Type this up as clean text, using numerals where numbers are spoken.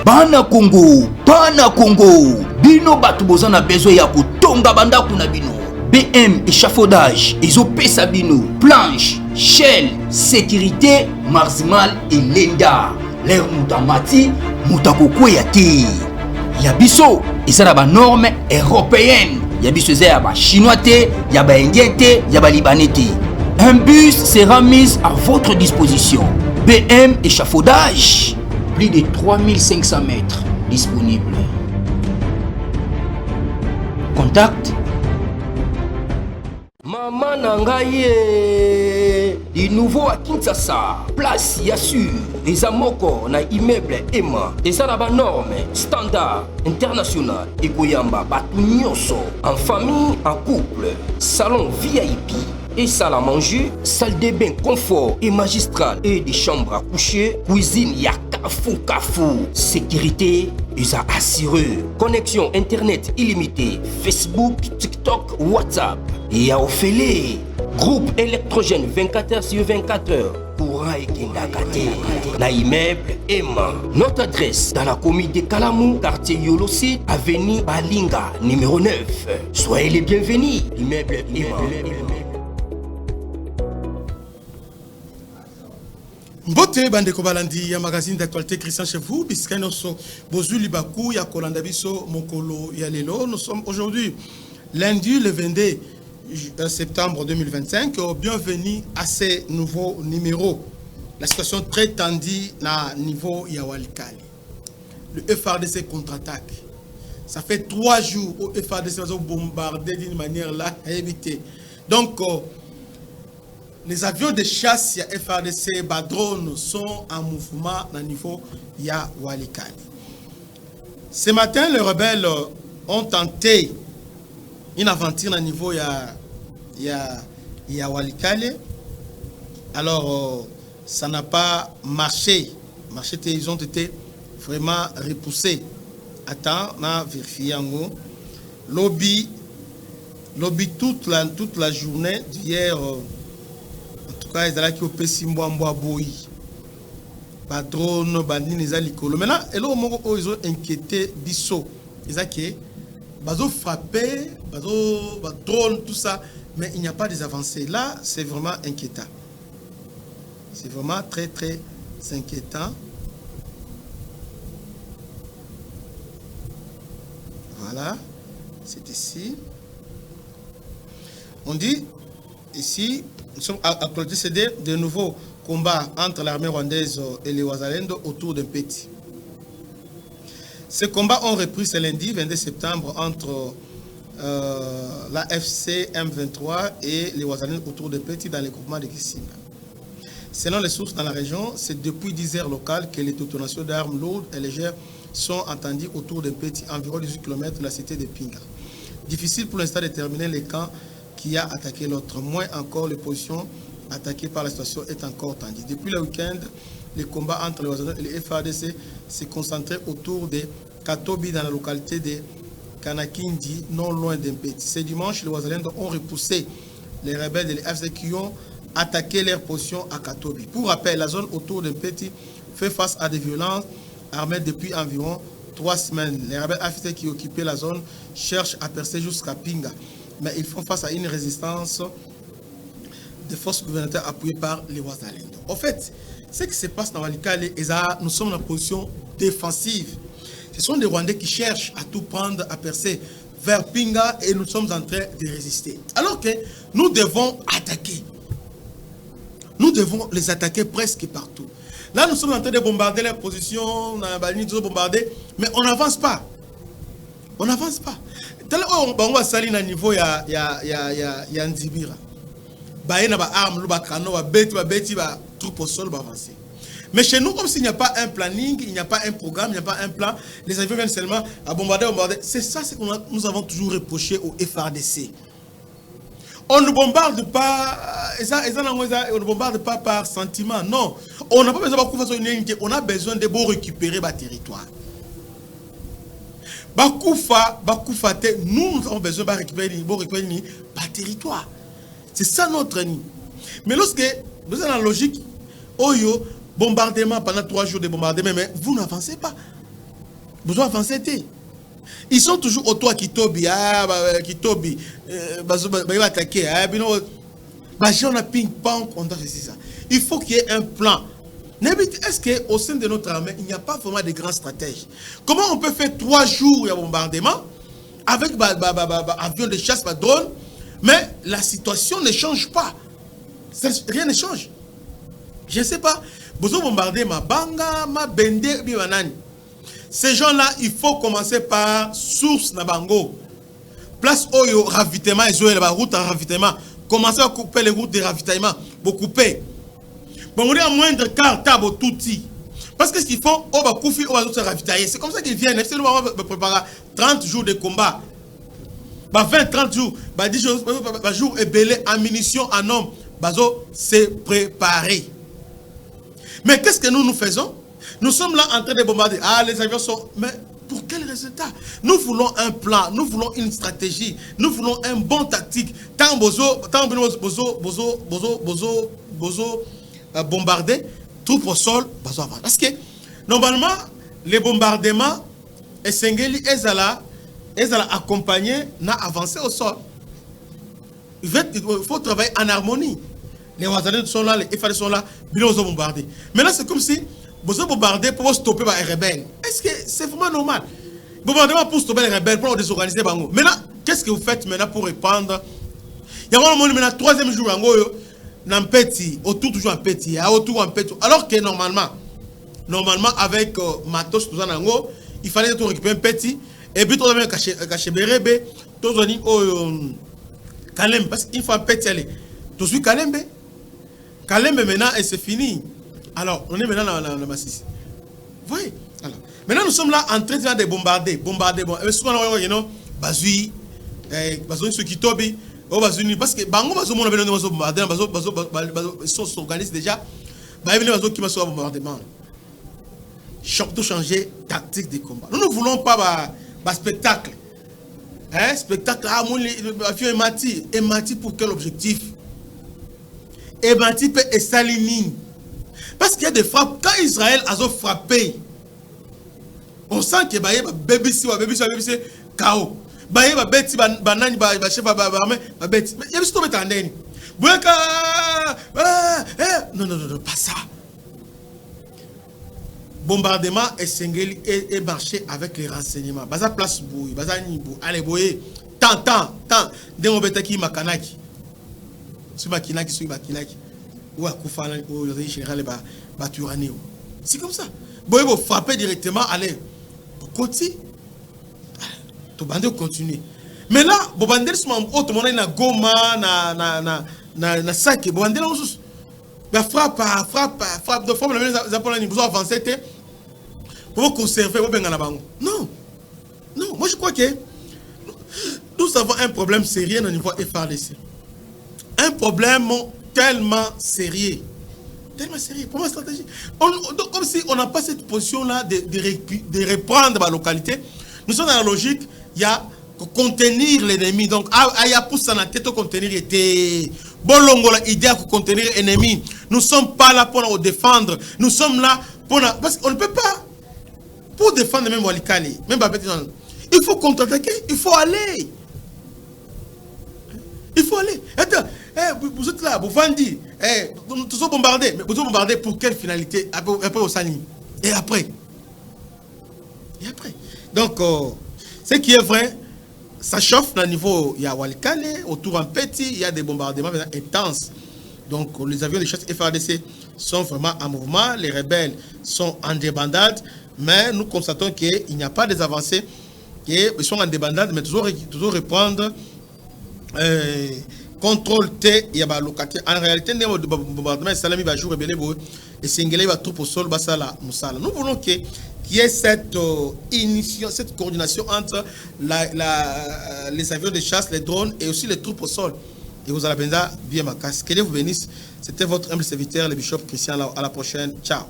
Bana Congo, bino batu bozana besoin ya kotonga bandaku na bino. BM échafaudage, ezopesa bino, planche, shell, sécurité, maximal et lenda. L'air moutamati, moutakokweya te. Yabiso, ezala ba norme européenne. Yabiso ezala ba chinois te, ya ba indien te, ya ba libanais te. Un bus sera mis à votre disposition. BM échafaudage, plus de 3500 mètres disponibles. Contact Maman Nangaye, du nouveau à Kinshasa, place Yassur, des amoko na immeuble Emma, des arabes normes, standard, international, et Koyamba, Batunyoso, en famille, en couple, salon VIP, et salle à manger, salle de bain confort et magistral, et des chambres à coucher, cuisine, Kafou, sécurité, ils ont assuré. Connexion internet illimitée, Facebook, TikTok, WhatsApp. Et à Ophélie, groupe électrogène 24h/24h. Courant et Kindakate. Na immeuble Emma. Notre adresse dans la commune de Kalamou, quartier Yolosi, avenue Balinga, numéro 9. Soyez les bienvenus. Immeuble Emma. Mbote bandeko balandi ya magazine d'actualité Christian chez vous puisque nous sommes bozuli baku ya kolanda biso mokolo ya lelo. Nous sommes aujourd'hui lundi le 22 septembre 2025. Bienvenue à ce nouveau numéro. La situation très tendue na niveau ya Walikale. Le FARDC contre-attaque. Ça fait 3 jours où le FARDC va bombarder d'une manière là à éviter. Donc les avions de chasse ya FARDC Badrone sont en mouvement au niveau ya Walikale. Ce matin, les rebelles ont tenté une aventure au niveau ya Walikale. Alors, ça n'a pas marché. Ils ont été vraiment repoussés. Attends, on a vérifié en haut. Lobby toute la journée d'hier. En tout cas, ils allaient qui Simboa Boy. Padrone, bandini, ils allaient likolo. Maintenant, ils ont inquiété Bisso. Ils ont frappé, drone, tout ça. Mais il n'y a pas des avancées. Là, c'est vraiment inquiétant. C'est vraiment très, très inquiétant. Voilà. C'est ici. On dit, ici, nous sommes actuellement de nouveaux combats entre l'armée rwandaise et les Wazalendo autour d'un petit. Ces combats ont repris ce lundi 22 septembre entre la FC M23 et les Wazalendo autour de Petit dans les groupements de Kisimba. Selon les sources dans la région, c'est depuis 10 heures locales que les détonations d'armes lourdes et légères sont entendues autour de Petit, environ 18 km de la cité de Pinga. Difficile pour l'instant de déterminer les camps qui a attaqué l'autre. Moins encore, les positions attaquées par la situation est encore tendues. Depuis le week-end, les combats entre les Wazalendo et les FARDC s'est concentré autour de Katobi dans la localité de Kanakindi, non loin d'Mpeti. Ce dimanche, les Wazalendo ont repoussé les rebelles de l'FC qui ont attaqué leur position à Katobi. Pour rappel, la zone autour d'Mpeti fait face à des violences armées depuis environ 3 semaines. Les rebelles AFC qui occupaient la zone cherchent à percer jusqu'à Pinga. Mais ils font face à une résistance des forces gouvernementales appuyées par les Wazalendo. En fait, ce qui se passe dans Walikale, nous sommes en position défensive. Ce sont des Rwandais qui cherchent à tout prendre, à percer vers Pinga et nous sommes en train de résister. Alors que nous devons attaquer. Nous devons les attaquer presque partout. Là, nous sommes en train de bombarder leurs positions, mais on n'avance pas. On n'avance pas. On va salir à niveau ya Nzibira. Bah il y a des armes, des canons, des troupes au sol, avancer. Mais chez nous, comme s'il n'y a pas un planning, il n'y a pas un programme, il n'y a pas un plan, les avions viennent seulement à bombarder. C'est ça que nous avons toujours reproché au FARDC. On ne bombarde pas, on ne bombarde pas par sentiment, non. On n'a pas besoin de unité, on a besoin de récupérer le territoire. Nous avons besoin de récupérer le territoire. C'est ça notre nid. Mais lorsque vous êtes dans la logique, bombardement pendant 3 jours de bombardement, mais vous n'avancez pas. besoin avancer. Ils sont toujours autour à Kitobi, Kitobi, ils attaquer, on a ping-pong, on doit faire ça. Il faut qu'il y ait un plan. Est-ce qu'au sein de notre armée, il n'y a pas vraiment de grands stratèges? Comment on peut faire 3 jours de bombardement avec avion de chasse, drone, mais la situation ne change pas? Rien ne change. Je ne sais pas. Besoin de bombarder ma banga, ma bende, biwanani. Ces gens-là, il faut commencer par source Nabango. Place Oyo, ravitaillement, ils ont la route à ravitaillement. Commencez à couper les routes de ravitaillement. Vous coupez. Bon, on est à moindre quart, table, tout. Parce que ce qu'ils font, on va couper, on va se ravitailler. C'est comme ça qu'ils viennent. C'est nous, on va préparer 30 jours de combat. 20-30 jours. 10 jours, et belé en munitions, en hommes. C'est préparé. Mais qu'est-ce que nous faisons? Nous sommes là en train de bombarder. Ah, les avions sont... Mais pour quel résultat? Nous voulons un plan, nous voulons une stratégie, nous voulons un bon tactique. Tant bombarder, troupes au sol, parce que normalement, les bombardements, et Sengeli, ils allaient accompagner, n'a avancé au sol. Il faut travailler en harmonie. Les Ouazalais sont là, les FAD sont là, ils ont bombardé. Maintenant, c'est comme si vous avez bombardé pour stopper les rebelles. Est-ce que c'est vraiment normal? Bombardement pour stopper les rebelles, pour désorganiser. Maintenant, qu'est-ce que vous faites maintenant pour répandre? Il y a maintenant 3e jour, autour toujours en petit, autour en petit. Alors que normalement avec Matos, il fallait tout récupérer un petit, et puis tout le monde caché Bérebé, tout le monde Kalembe, parce qu'il faut un petit aller. Tout de suite Kalembe. Kalembe maintenant, et c'est fini. Alors, on est maintenant dans la massif. Vous voyez? Alors, maintenant, nous sommes là en train de bombarder. Mais souvent, Bazui, ceux qui tombent, parce que Bango, ils s'organisent déjà. Qui bombardement. Surtout changer tactique de combat. Nous ne voulons pas un spectacle. Spectacle, et Mati pour quel objectif? Et Mati peut s'aligner. Parce qu'il y a des frappes. Quand Israël a frappé, on sent que baby c'est chaos. Baye babeti banani ba chef babeti. Il y a juste tout mettre en ligne. Non, pas ça. Bombardement et Sengeli et marché avec les renseignements. Baza place bouille, baza nibo. Allez boye. Tant. Demo betaki makanaki. Sur makinaki. Ou à Koufana, ou le général Baturani. C'est comme ça. Boye vous frapper directement, allez. Côté. Tout bandé continue. Mais là, Bobandel sont autre monde na Goma na sac Bobandel on sous. Ba frappe de forme les Japonais besoin avancer pour conserver au benga na bango. Non, moi je crois que nous avons un problème sérieux au niveau FARDC. Un problème tellement sérieux. Pour ma stratégie. Comme si on n'a pas cette position-là de reprendre ma localité. Nous sommes dans la logique, il y a contenir l'ennemi. Donc, il y a pour ça la tête contenir était. Bolongo la idée de contenir l'ennemi. Nous ne sommes pas là pour nous défendre. Nous sommes là pour. Parce qu'on ne peut pas. Pour défendre même Walikali, même Babette, il faut contre-attaquer, il faut aller. Attends, vous êtes là, vous vendez, vous êtes bombardé. Mais vous êtes bombardé pour quelle finalité? Après au Sani. Et après. Donc, ce qui est vrai, ça chauffe dans le niveau, il y a Walikale, autour en petit, il y a des bombardements intenses. Donc, les avions de chasse FARDC sont vraiment en mouvement, les rebelles sont en débandade, mais nous constatons qu'il n'y a pas des avancées, qu'ils sont en débandade, mais toujours reprendre contrôle T, il y a localité. En réalité, les bombardements, Salami va jouer rebelle et Singele va tout au sol, Basala, Moussala. Nous voulons qu'il y ait cette cette coordination entre les avions de chasse, les drones et aussi les troupes au sol. Et vous allez bien ma casse. Que Dieu vous bénisse. C'était votre humble serviteur, le bishop Christian. À la prochaine. Ciao.